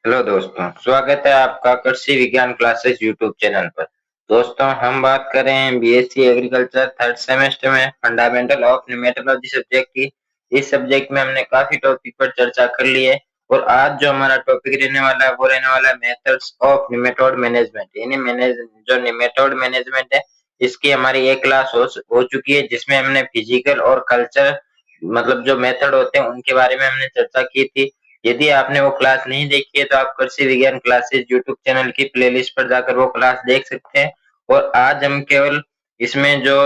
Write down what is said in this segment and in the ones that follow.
Hello दोस्तों, स्वागत है आपका कृषि विज्ञान क्लासेस यूट्यूब चैनल पर। दोस्तों, हम बात कर रहे हैं बीएससी एग्रीकल्चर थर्ड सेमेस्टर में फंडामेंटल ऑफ न्यूमेटोलॉजी सब्जेक्ट की। इस सब्जेक्ट में हमने काफी टॉपिक पर चर्चा कर ली है और आज जो हमारा टॉपिक रहने वाला है वो रहने वाला है मेथड्स ऑफ निमेटोड मैनेजमेंट। यानी जो निमेटोड मैनेजमेंट है, इसकी हमारी एक क्लास हो चुकी है जिसमें हमने फिजिकल और कल्चर मतलब जो मेथड होते हैं उनके बारे में हमने चर्चा की थी। यदि आपने वो क्लास नहीं देखी है तो आप कृषि विज्ञान क्लासेस यूट्यूब चैनल की प्लेलिस्ट पर जाकर वो क्लास देख सकते हैं। और आज हम केवल इसमें जो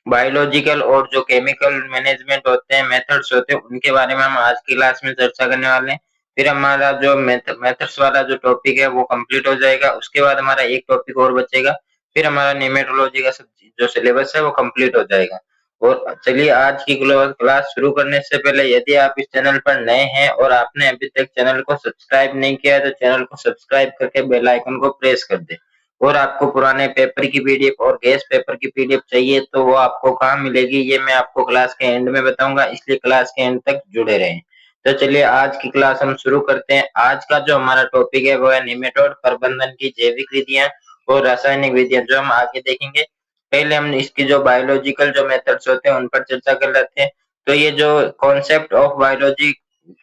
बायोलॉजिकल और जो केमिकल मैनेजमेंट होते हैं, मेथड्स होते हैं, उनके बारे में हम आज की क्लास में चर्चा करने वाले हैं। फिर हमारा जो मेथड्स वाला जो टॉपिक है वो कंप्लीट हो जाएगा। उसके बाद हमारा एक टॉपिक और बचेगा। फिर हमारा निमेटोलॉजी का जो सिलेबस है वो कंप्लीट हो जाएगा। और चलिए, आज की क्लास शुरू करने से पहले यदि आप इस चैनल पर नए हैं और आपने अभी तक चैनल को सब्सक्राइब नहीं किया है तो चैनल को सब्सक्राइब करके बेल आइकन को प्रेस कर दें। और आपको पुराने पेपर की पीडीएफ और गेस्ट पेपर की पीडीएफ चाहिए तो वो आपको कहाँ मिलेगी, ये मैं आपको क्लास के एंड में बताऊंगा, इसलिए क्लास के एंड तक जुड़े रहें। तो चलिए, आज की क्लास हम शुरू करते हैं। आज का जो हमारा टॉपिक है वो है निमेटोड प्रबंधन की जैविक विधियां और रासायनिक विधियां, जो हम आगे देखेंगे। पहले हम इसकी जो बायोलॉजिकल जो मेथड्स होते हैं उन पर चर्चा कर लेते हैं। तो ये जो कॉन्सेप्ट ऑफ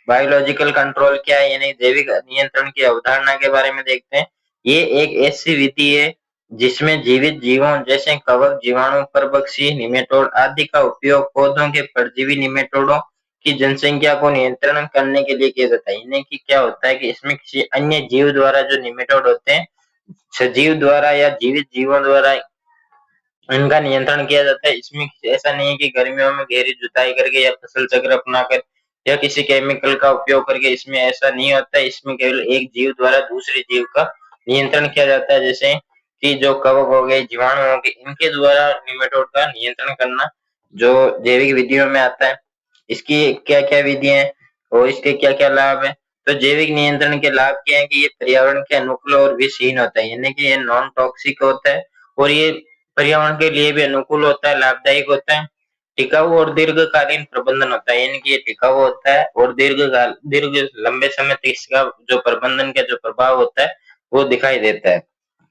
बायोलॉजिकल कंट्रोल क्या है, यानी जैविक नियंत्रण की अवधारणा के बारे में देखते हैं। ये एक ऐसी विधि है जिसमें जीवित जीवों जैसे कवक, जीवाणु, परभक्षी, निमेटोड आदि का उपयोग पौधों के परजीवी निमेटोडों की जनसंख्या को नियंत्रण करने के लिए किया जाता है। यानी कि क्या होता है कि इसमें किसी अन्य जीव द्वारा जो निमेटोड होते हैं, सजीव द्वारा या जीवित जीवों द्वारा इनका नियंत्रण किया जाता है। इसमें ऐसा नहीं है कि गर्मियों में गहरी जुताई करके या फसल चक्र अपनाकर या किसी केमिकल का उपयोग करके, इसमें ऐसा नहीं होता है। इसमें केवल एक जीव द्वारा दूसरे जीव का नियंत्रण किया जाता है, जैसे कि जो कवक हो गए, जीवाणु हो गए, इनके द्वारा निमेटोड का नियंत्रण करना जो जैविक विधियों में आता है। इसकी क्या क्या विधियां हैं और इसके क्या क्या लाभ है। तो जैविक नियंत्रण के लाभ क्या है कि ये पर्यावरण के अनुकूल और विषहीन होता है, यानी कि ये नॉन टॉक्सिक होता है और ये पर्यावरण के लिए भी अनुकूल होता है, लाभदायक होता है। टिकाऊ और दीर्घकालीन प्रबंधन होता है, यानी कि ये टिकाऊ होता है और दीर्घ लंबे समय तक इसका जो प्रबंधन का जो प्रभाव होता है वो दिखाई देता है।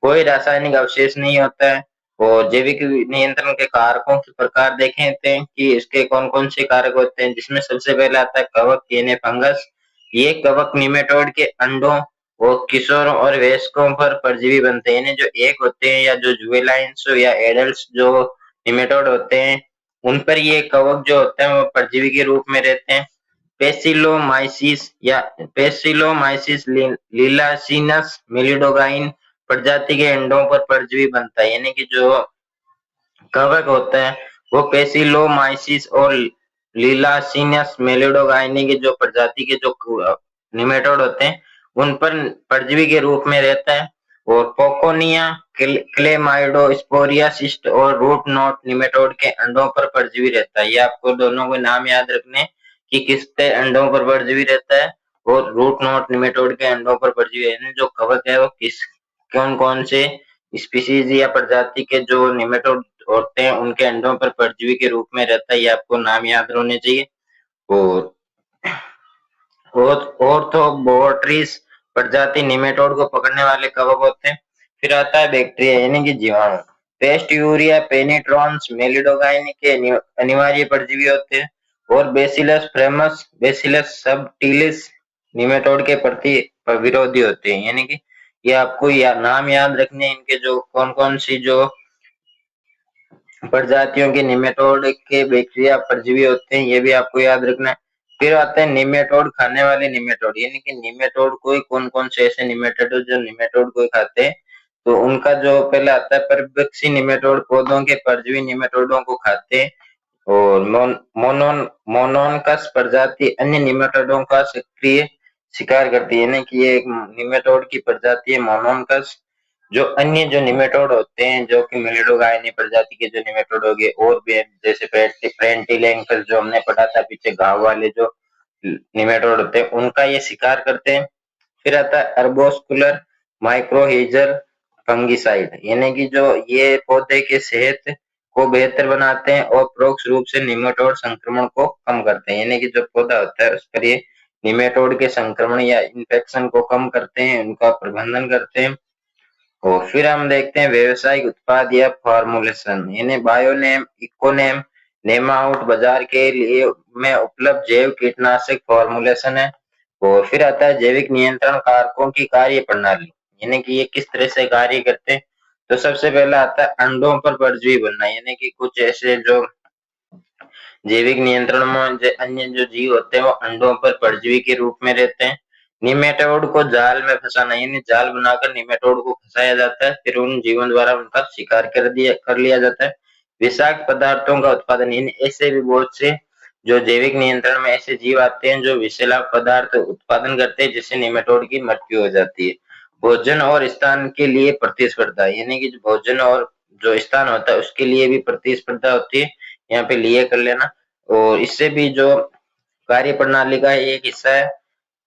कोई रासायनिक अवशेष नहीं होता है। और जैविक नियंत्रण के कारकों के प्रकार देखें थे कि इसके कौन कौन से कारक होते हैं, जिसमें सबसे पहले आता है कवक यानी फंगस। ये कवक निमेटोड के अंडों और किशोरों और वयस्कों पर परजीवी बनते हैं, यानी जो एक होते हैं या जो जुवेनाइल्स या एडल्ट्स जो निमेटोड होते हैं उन पर ये कवक जो होते हैं वो परजीवी के रूप में रहते हैं। पेसिलोमाइसिस लीलासिनस मेलिडोगाइन प्रजाति के अंडों पर परजीवी बनता है, यानी कि जो कवक होता है वो पेसिलोमाइसिस और लीलासिनस मेलिडोगाइनी के जो प्रजाति के जो निमेटोड होते हैं उन पर परजीवी के रूप में रहता है। और पोकोनिया, क्लेमाइडोस्पोरियासिस्ट और रूट नॉट निमेटोड के अंडों पर परजीवी रहता है। ये आपको दोनों को नाम याद रखने कि किसके अंडों पर परजीवी रहता है और रूट नॉट निमेटोड के अंडों पर परजीवी, यानी जो कवक है वो किस कौन कौन से स्पीशीज या प्रजाति के जो निमेटोड होते हैं उनके अंडों पर परजीवी के रूप में रहता है, ये आपको नाम याद होने चाहिए। और ऑर्थोबोट्रिस प्रजाति निमेटोड को पकड़ने वाले कवक होते हैं। फिर आता है बैक्टीरिया यानी कि जीवाणु। पेस्ट यूरिया, पेनिट्रॉन्स, मेलिडोगाइन के अनिवार्य परजीवी होते हैं। और bacillus frames, bacillus subtilis nematode के प्रति विरोधी होते हैं, यानी कि ये आपको नाम याद रखने इनके जो कौन कौन सी जो प्रजातियों के निमेटोड के बैक्टीरिया परजीवी होते हैं ये भी आपको याद रखना है। फिर आते हैं निमेटोड खाने वाले निमेटोड, यानी कि निमेटोड कोई कौन कौन से ऐसे निमेटोड जो निमेटोड को खाते हैं। तो उनका जो पहले आता है परभक्षी निमेटोड, पौधों के परजीवी निमेटोडों को खाते हैं। और मोनोनकस प्रजाति अन्य निमेटोडों का सक्रिय शिकार करती है, यानी कि ये एक निमेटोड की प्रजाति है मोनोनकस। जो अन्य जो निमेटोड होते हैं जो कि मेलिडोगाइनी प्रजाति के जो निमेटोड हो गए और भी जैसे पेंटिलेंकस जो हमने पढ़ा था पीछे, घाव वाले जो निमेटोड होते हैं उनका ये शिकार करते हैं। फिर आता है अर्बोस्कुलर माइक्रोहीजर फंगिसाइड, यानी कि जो ये पौधे के सेहत को बेहतर बनाते हैं और परोक्ष रूप से निमेटोड संक्रमण को कम करते हैं, यानी कि जो पौधा होता है उस पर ये निमेटोड के संक्रमण या इन्फेक्शन को कम करते हैं, उनका प्रबंधन करते हैं। और फिर हम देखते हैं व्यावसायिक उत्पाद या फॉर्मुलेशन, यानी बायोनेम, इकोनेम, नेमाउट बाजार के लिए में उपलब्ध जैव कीटनाशक फॉर्मुलेशन है। और फिर आता है जैविक नियंत्रण कारकों की कार्य प्रणाली, यानी कि ये किस तरह से कार्य करते हैं। तो सबसे पहला आता है अंडों पर परजीवी बनना, यानी कि कुछ ऐसे जो जैविक नियंत्रण में अन्य जो जीव होते हैं वो अंडों पर परजीवी के रूप में रहते हैं। निमेटोड को जाल में फंसाना, यानी जाल बनाकर निमेटोड को फंसाया जाता है, फिर उन जीवों द्वारा उनका शिकार कर लिया जाता है। विषाक्त पदार्थों का उत्पादन, यानी ऐसे भी बहुत से जो जैविक नियंत्रण में ऐसे जीव आते हैं जो विषैला पदार्थ उत्पादन करते हैं, जिससे निमेटोड की मृत्यु हो जाती है। भोजन और स्थान के लिए प्रतिस्पर्धा, यानी कि भोजन और जो स्थान होता है उसके लिए भी प्रतिस्पर्धा होती है, यहाँ पे लिए कर लेना। और इससे भी जो कार्य प्रणाली का एक हिस्सा है।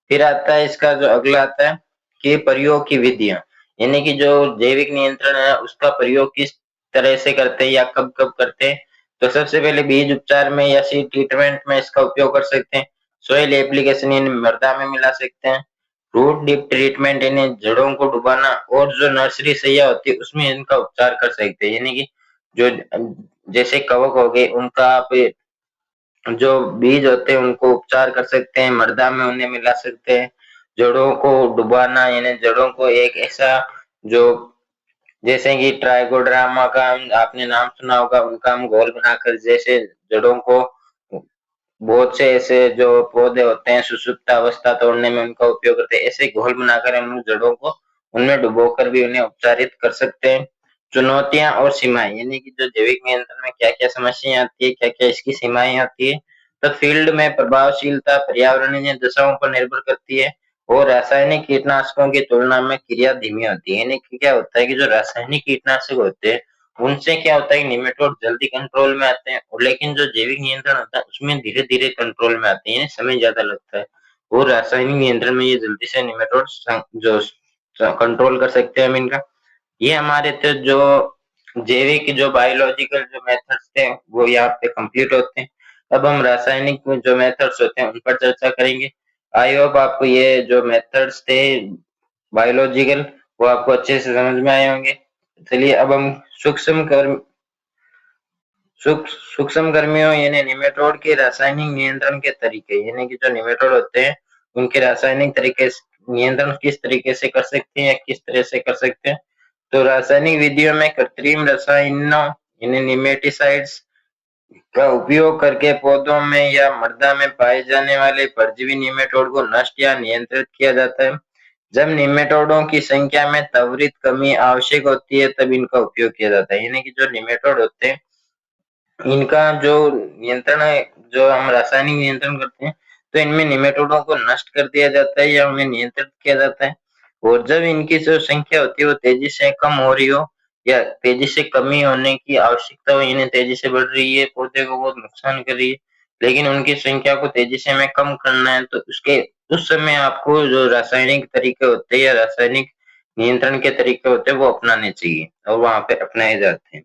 फिर आता है इसका जो अगला आता है कि प्रयोग की विधियां, यानी कि जो जैविक नियंत्रण है उसका प्रयोग किस तरह से करते हैं या कब कब करते हैं। तो सबसे पहले बीज उपचार में या सीड ट्रीटमेंट में इसका उपयोग कर सकते हैं। सोइल एप्लीकेशन, यानी मृदा में मिला सकते हैं। रूट डिप ट्रीटमेंट, यानी जड़ों को डुबाना। और जो नर्सरी सैया होती है उसमें इनका उपचार कर सकते हैं, यानी कि जो जैसे कवक हो गए उनका आप जो बीज होते हैं उनको उपचार कर सकते हैं, मृदा में उन्हें मिला सकते हैं। जड़ों को डुबाना, यानी जड़ों को एक ऐसा जो जैसे कि ट्राइकोड्रामा का आपने नाम सुना होगा, उनका हम घोल बनाकर जैसे जड़ों को बहुत से ऐसे जो पौधे होते हैं सुषुप्त अवस्था तोड़ने में उनका उपयोग करते हैं, ऐसे घोल बनाकर हम जड़ों को उनमें डुबोकर भी उन्हें उपचारित कर सकते हैं। चुनौतियां और सीमाएं, यानी कि जो जैविक नियंत्रण में क्या क्या समस्याएं आती है, क्या क्या इसकी सीमाएं आती है। तो फील्ड में प्रभावशीलता पर्यावरणीय दशाओं पर निर्भर करती है और रासायनिक कीटनाशकों की तुलना में क्रिया धीमी होती है, यानी कि क्या होता है कि जो रासायनिक कीटनाशक होते हैं उनसे क्या होता है कि निमेटोड जल्दी कंट्रोल में आते हैं, और लेकिन जो जैविक नियंत्रण होता है उसमें धीरे धीरे कंट्रोल में आते हैं, समय ज्यादा लगता है। और रासायनिक नियंत्रण में ये जल्दी से निमेटोड जो कंट्रोल कर सकते हैं हम इनका। ये हमारे तो जो जैविक जो बायोलॉजिकल जो मेथड्स थे वो यहाँ पे कंप्लीट होते हैं। अब हम रासायनिक जो मेथड्स होते हैं उन पर चर्चा करेंगे। आई होप आपको ये जो मेथड्स थे बायोलॉजिकल वो आपको अच्छे से समझ में आए होंगे। चलिए अब हम सूक्ष्म कर्म सूक्ष्म कर्मियों यानी निमेटोड के रासायनिक नियंत्रण के तरीके, यानी कि जो निमेटोड होते हैं उनके रासायनिक तरीके नियंत्रण किस तरीके से कर सकते हैं या किस तरह से कर सकते हैं। तो रासायनिक विधियों में कृत्रिम रसायनों यानी निमेटिसाइड्स का उपयोग करके पौधों में या मृदा में पाए जाने वाले परजीवी निमेटोड को नष्ट या नियंत्रित किया जाता है। जब निमेटोडों की संख्या में त्वरित कमी आवश्यक होती है तब इनका उपयोग किया जाता है, यानी कि जो निमेटोड होते हैं इनका जो नियंत्रण है, जो हम रासायनिक नियंत्रण करते हैं तो इनमें निमेटोडों को नष्ट कर दिया जाता है या उन्हें नियंत्रित किया जाता है। और जब इनकी जो संख्या होती है वो तेजी से कम हो रही हो या तेजी से कमी होने की आवश्यकता हो, इन्हें तेजी से बढ़ रही है, पौधे को बहुत नुकसान कर रही है, लेकिन उनकी संख्या को तेजी से हमें कम करना है, तो उसके उस समय आपको जो रासायनिक तरीके होते हैं या रासायनिक नियंत्रण के तरीके होते हैं वो अपनाने चाहिए और वहां पे अपनाए जाते हैं।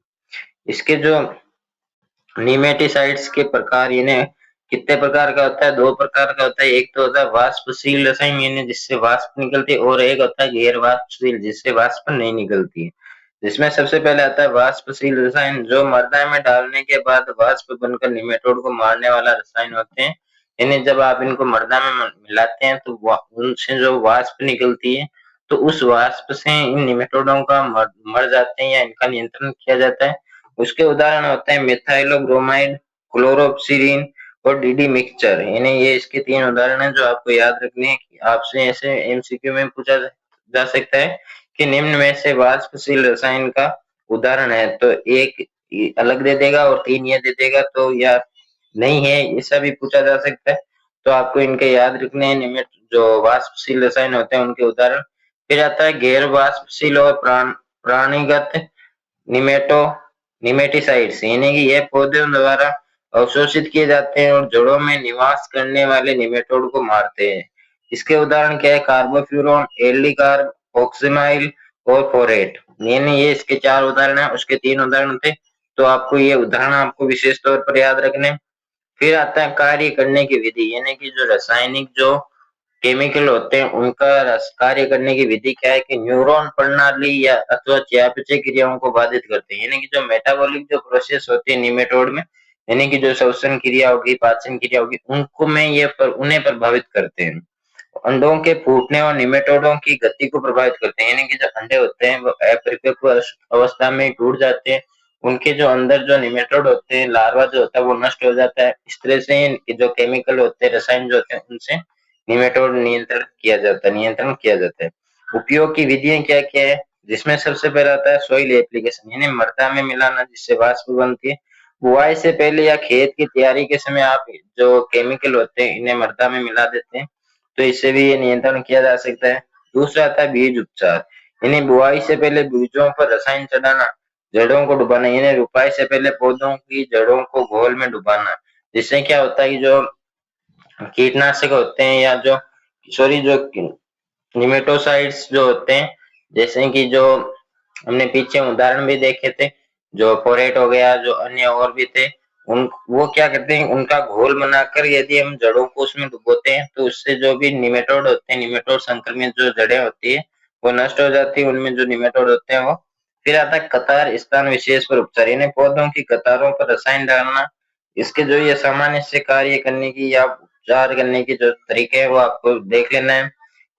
इसके जो निमेटिसाइड्स के प्रकार, यानी कितने प्रकार का होता है, दो प्रकार का होता है। एक तो होता है वाष्पशील रसायन, यानी जिससे वाष्प निकलती है, और एक होता है गैर वाष्पशील जिससे वाष्प नहीं निकलती है। जिसमें सबसे पहले आता है वाष्पशील रसायन, जो मृदा में डालने के बाद वाष्प बनकर निमेटोड को मारने वाला रसायन होते हैं। यानी जब आप इनको मृदा में मिलाते हैं तो उनसे जो वाष्प निकलती है तो उस वाष्प से इन निमेटोडों का मर जाते हैं या इनका नियंत्रण किया जाता है। उसके उदाहरण होते हैं मिथाइलोब्रोमाइड, क्लोरोप्सिरीन और डीडी मिक्सचर, यानी ये इसके तीन उदाहरण हैं जो आपको याद रखने हैं कि आपसे ऐसे एमसीक्यू में पूछा जा सकता है कि निम्न में से वाष्पशील रसायन का उदाहरण है, तो एक अलग दे देगा और तीन ये दे देगा, तो या नहीं है ऐसा भी पूछा जा सकता है। तो आपको इनके याद रखने हैं निमित जो वाष्पशील रसायन होते हैं उनके उदाहरण। फिर आता है गैर वाष्पशील और प्राणीगत निमेटो निमेटिसाइड्स, यानी कि ये पौधों द्वारा अवशोषित किए जाते हैं और जड़ों में निवास करने वाले निमेटोड को मारते हैं। इसके उदाहरण क्या है, कार्बोफ्यूरॉन, एल्डिकार्ब, ऑक्सिमाइल और फोरेट, यानी ये इसके चार उदाहरण है, उसके तीन उदाहरण थे, तो आपको ये उदाहरण आपको विशेष तौर पर याद रखने। फिर आता है कार्य करने की विधि, यानी कि जो रासायनिक जो केमिकल होते हैं उनका कार्य करने की विधि क्या है कि न्यूरॉन प्रणाली या अथवा चयापचय क्रियाओं को बाधित करते हैं, यानी कि जो मेटाबॉलिक जो प्रोसेस होती है निमेटोड में, यानी कि जो श्वसन क्रिया होगी, पाचन क्रिया होगी, उनको में उन्हें प्रभावित करते हैं। अंडों के फूटने और निमेटोडों की गति को प्रभावित करते हैं, यानी कि जो अंडे होते हैं वो अपरिपक्व अवस्था में टूट जाते हैं, उनके जो अंदर जो निमेटोड होते हैं, लार्वा जो होता है वो नष्ट हो जाता है। इस तरह से जो केमिकल होते हैं, रसायन जो होते हैं, उनसे निमेटोड नियंत्रण किया जाता है। उपयोग की विधियां क्या क्या है, जिसमें सबसे पहला आता है सॉइल एप्लीकेशन, यानी मृदा में मिलाना जिससे वाष्प बनती है। बुआई से पहले या खेत की तैयारी के समय आप जो केमिकल होते हैं इन्हें मृदा में मिला देते हैं, तो इससे भी ये नियंत्रण किया जा सकता है। दूसरा आता है बीज उपचार, यानी बुआई से पहले बीजों पर रसायन चढ़ाना, जड़ों को डुबाना, यानी रुपाई से पहले पौधों की जड़ों को घोल में डुबाना। जिससे क्या होता है कि जो कीटनाशक होते हैं या जो सॉरी जो निमेटोसाइड्स जो होते हैं, जैसे कि जो हमने पीछे उदाहरण भी देखे थे, जो फोरेट हो गया, जो अन्य और भी थे, उन वो क्या करते हैं, उनका घोल बनाकर यदि हम जड़ों को उसमें डुबोते हैं तो उससे जो भी निमेटोड होते हैं, निमेटोड संक्रमित जो जड़ें होती है वो नष्ट हो जाती है, उनमें जो निमेटोड होते हैं वो। फिर आता है कतार स्थान विशेष पर उपचार, यानी पौधों की कतारों पर रसायन डालना। इसके जो ये सामान्य से कार्य करने की या उपचार करने की जो तरीके है वो आपको देख लेना है,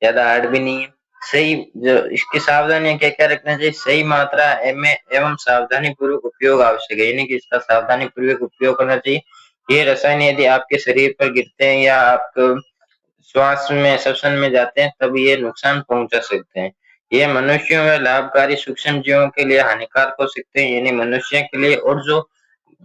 ज्यादा हार्ड भी नहीं है। सही जो इसकी सावधानियां क्या क्या रखना चाहिए, सही मात्रा में एवं सावधानी पूर्वक उपयोग आवश्यक है, यानी कि इसका सावधानी पूर्वक उपयोग करना चाहिए। ये रसायन यदि आपके शरीर पर गिरते हैं या आप श्वास में श्वसन में जाते हैं तब ये नुकसान पहुंचा सकते हैं। ये मनुष्यों में लाभकारी सूक्ष्म जीवों के लिए हानिकारक हो सकते हैं, यानी मनुष्य के लिए, और जो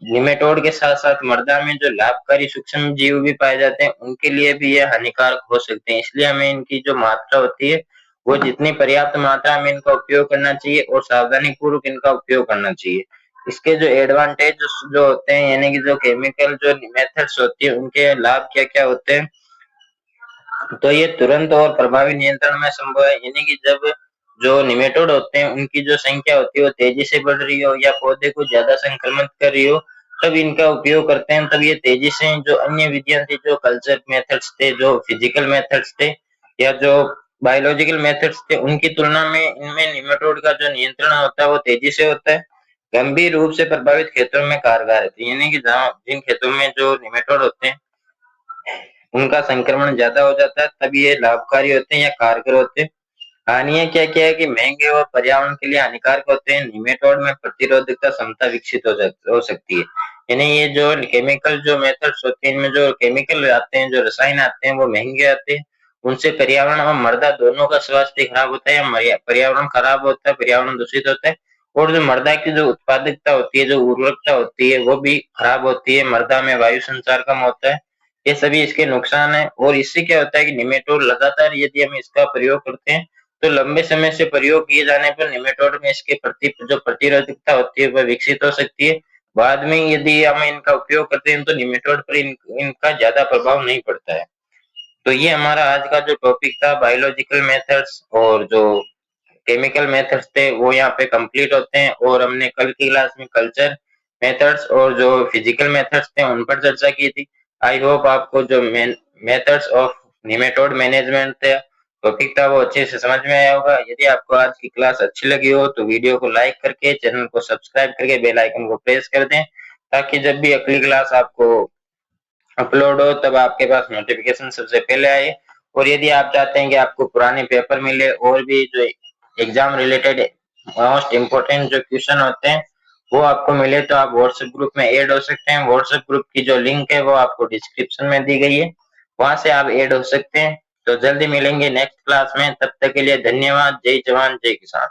निमेटोड के साथ साथ मृदा में जो लाभकारी सूक्ष्म जीव भी पाए जाते हैं उनके लिए भी ये हानिकारक हो सकते हैं। इसलिए हमें इनकी जो मात्रा होती है वो जितनी पर्याप्त मात्रा में इनका उपयोग करना चाहिए और सावधानी पूर्वक इनका उपयोग करना चाहिए। इसके जो एडवांटेज जो होते हैं, यानी कि जो केमिकल जो मेथड्स होती है उनके लाभ क्या क्या होते हैं, तो ये तुरंत और प्रभावी नियंत्रण में संभव है, यानी कि जब जो निमेटोड होते हैं उनकी जो संख्या होती है वो तेजी से बढ़ रही हो या पौधे को ज्यादा संक्रमित कर रही हो, तब इनका उपयोग करते हैं। तब ये तेजी से जो अन्य विधियां थी, जो कल्चर मेथड्स थे, जो फिजिकल मेथड्स थे या जो बायोलॉजिकल मेथड्स थे, उनकी तुलना में इनमें निमेटोड का जो नियंत्रण होता है वो तेजी से होता है। गंभीर रूप से प्रभावित खेतों में कारगर है, यानी कि जहाँ जिन खेतों में जो निमेटोड होते हैं उनका संक्रमण ज्यादा हो जाता है तब ये लाभकारी होते हैं या कारगर होते हैं। हानियां क्या क्या है कि महंगे और पर्यावरण के लिए हानिकारक होते हैं। निमेटोड में प्रतिरोधकता क्षमता विकसित हो सकती है, यानी ये जो केमिकल जो मेथड्स होते हैं, इनमें जो केमिकल आते हैं, जो रसायन आते हैं वो महंगे आते हैं, उनसे पर्यावरण और मृदा दोनों का स्वास्थ्य खराब होता है या पर्यावरण खराब होता है, पर्यावरण दूषित होता है। और जो मृदा की जो उत्पादकता होती है, जो उर्वरकता होती है वो भी खराब होती है, मृदा में वायु संचार कम होता है। ये सभी इसके नुकसान है। और इससे क्या होता है कि निमेटोड लगातार यदि हम इसका प्रयोग करते हैं तो लंबे समय से प्रयोग किए जाने पर निमेटोड में इसके प्रति जो प्रतिरोधकता होती है वह विकसित हो सकती है। बाद में यदि हम इनका उपयोग करते हैं तो निमेटोड पर इनका ज्यादा प्रभाव नहीं पड़ता है। तो ये हमारा आज का जो टॉपिक था बायोलॉजिकल मेथड्स और जो केमिकल मेथड्स थे वो यहाँ पे कंप्लीट होते हैं, और हमने कल की क्लास में कल्चर मेथड्स और जो फिजिकल मेथड्स थे उन पर चर्चा की थी। आई होप आपको जो methods of nematode management topic था वो अच्छे से समझ में आया होगा। यदि आपको आज की क्लास अच्छी लगी हो तो वीडियो को लाइक करके चैनल को सब्सक्राइब करके बेल आइकन को प्रेस कर दें, ताकि जब भी अगली क्लास आपको अपलोड हो तब आपके पास नोटिफिकेशन सबसे पहले आए। और यदि आप चाहते हैं कि आपको पुराने पेपर मिले और भी जो एग्जाम रिलेटेड मोस्ट इम्पोर्टेंट जो क्वेश्चन होते हैं वो आपको मिले, तो आप व्हाट्सएप ग्रुप में ऐड हो सकते हैं। व्हाट्सएप ग्रुप की जो लिंक है वो आपको डिस्क्रिप्शन में दी गई है, वहां से आप ऐड हो सकते हैं। तो जल्दी मिलेंगे नेक्स्ट क्लास में, तब तक के लिए धन्यवाद। जय जवान जय किसान।